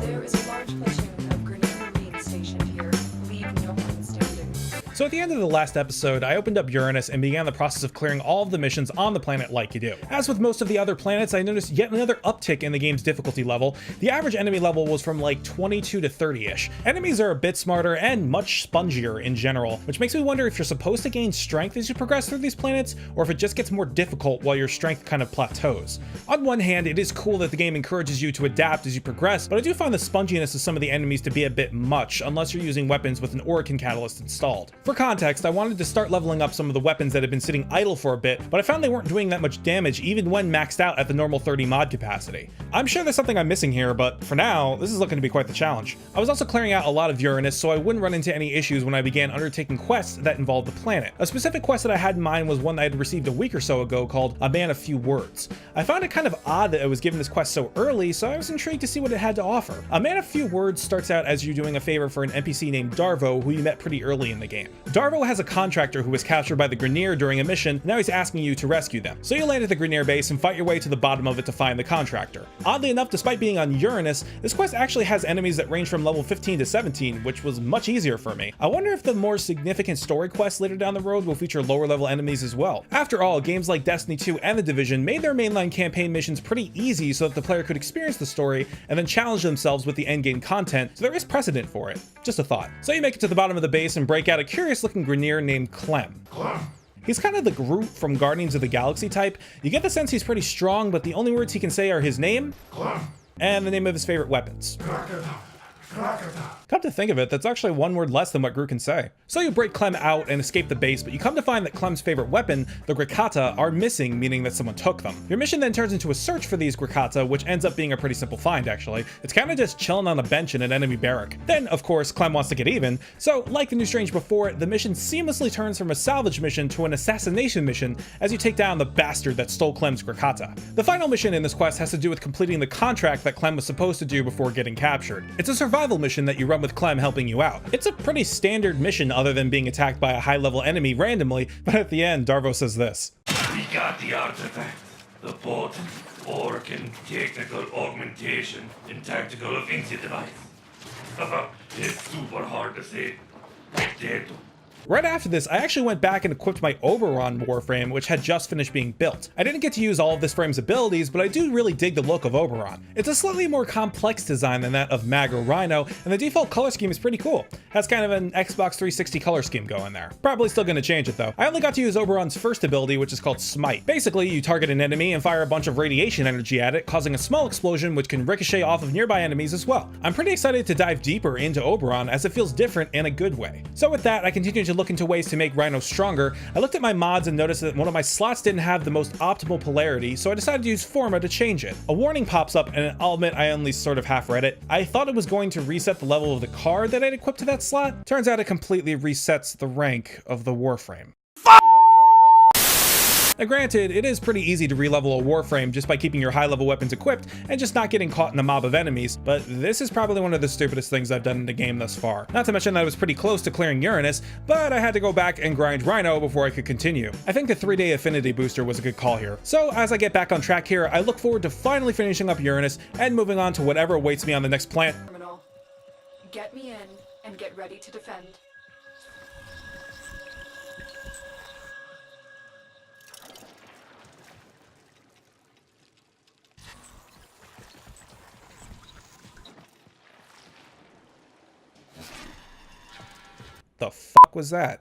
There is a large platoon of Grenadier Marine stationed here. Leave no one standing. So at the end of the last episode, I opened up Uranus and began the process of clearing all of the missions on the planet like you do. As with most of the other planets, I noticed yet another uptick in the game's difficulty level. The average enemy level was from like 22 to 30-ish. Enemies are a bit smarter and much spongier in general, which makes me wonder if you're supposed to gain strength as you progress through these planets, or if it just gets more difficult while your strength kind of plateaus. On one hand, it is cool that the game encourages you to adapt as you progress, but I do find the sponginess of some of the enemies to be a bit much, unless you're using weapons with an Orokin catalyst installed. For context, I wanted to start leveling up some of the weapons that had been sitting idle for a bit, but I found they weren't doing that much damage even when maxed out at the normal 30 mod capacity. I'm sure there's something I'm missing here, but for now, this is looking to be quite the challenge. I was also clearing out a lot of Uranus so I wouldn't run into any issues when I began undertaking quests that involved the planet. A specific quest that I had in mind was one that I had received a week or so ago called A Man of Few Words. I found it kind of odd that I was given this quest so early, so I was intrigued to see what it had to offer. A Man of Few Words starts out as you doing a favor for an NPC named Darvo, who you met pretty early in the game. Darvo has a contractor who was captured by the Grenier during a mission, and now he's asking you to rescue them. So you land at the Grenier base and fight your way to the bottom of it to find the contractor. Oddly enough, despite being on Uranus, this quest actually has enemies that range from level 15 to 17, which was much easier for me. I wonder if the more significant story quests later down the road will feature lower level enemies as well. After all, games like Destiny 2 and The Division made their mainline campaign missions pretty easy so that the player could experience the story and then challenge themselves with the endgame content, so there is precedent for it. Just a thought. So you make it to the bottom of the base and break out a curious looking Grenier named CLEM. He's kind of the Groot from Guardians of the Galaxy type. You get the sense he's pretty strong, but the only words he can say are his name and the name of his favorite weapons. Come to think of it, that's actually one word less than what Groot can say. So you break Clem out and escape the base, but you come to find that Clem's favorite weapon, the Grakata, are missing, meaning that someone took them. Your mission then turns into a search for these Grakata, which ends up being a pretty simple find actually. It's kind of just chilling on a bench in an enemy barrack. Then, of course, Clem wants to get even, so like the New Strange before, the mission seamlessly turns from a salvage mission to an assassination mission as you take down the bastard that stole Clem's Grakata. The final mission in this quest has to do with completing the contract that Clem was supposed to do before getting captured. It's a survival mission that you run with Clem helping you out. It's a pretty standard mission other than being attacked by a high-level enemy randomly, but at the end, Darvo says this. We got the artifact, the potent Orokin technical augmentation and tactical offensive device. It's super hard to say. Potato. Right after this, I actually went back and equipped my Oberon Warframe, which had just finished being built. I didn't get to use all of this frame's abilities, but I do really dig the look of Oberon. It's a slightly more complex design than that of Mag or Rhino, and the default color scheme is pretty cool. Has kind of an Xbox 360 color scheme going there. Probably still gonna change it though. I only got to use Oberon's first ability, which is called Smite. Basically, you target an enemy and fire a bunch of radiation energy at it, causing a small explosion which can ricochet off of nearby enemies as well. I'm pretty excited to dive deeper into Oberon as it feels different in a good way. So with that, I continue to look into ways to make Rhino stronger. I looked at my mods and noticed that one of my slots didn't have the most optimal polarity, so I decided to use Forma to change it. A warning pops up, and I'll admit I only sort of half read it. I thought it was going to reset the level of the card that I'd equipped to that slot. Turns out it completely resets the rank of the Warframe. Now granted, it is pretty easy to re-level a Warframe just by keeping your high-level weapons equipped and just not getting caught in a mob of enemies, but this is probably one of the stupidest things I've done in the game thus far. Not to mention that I was pretty close to clearing Uranus, but I had to go back and grind Rhino before I could continue. I think the 3-day affinity booster was a good call here. So as I get back on track here, I look forward to finally finishing up Uranus and moving on to whatever awaits me on the next planet. Terminal. Get me in and get ready to defend. The fuck was that?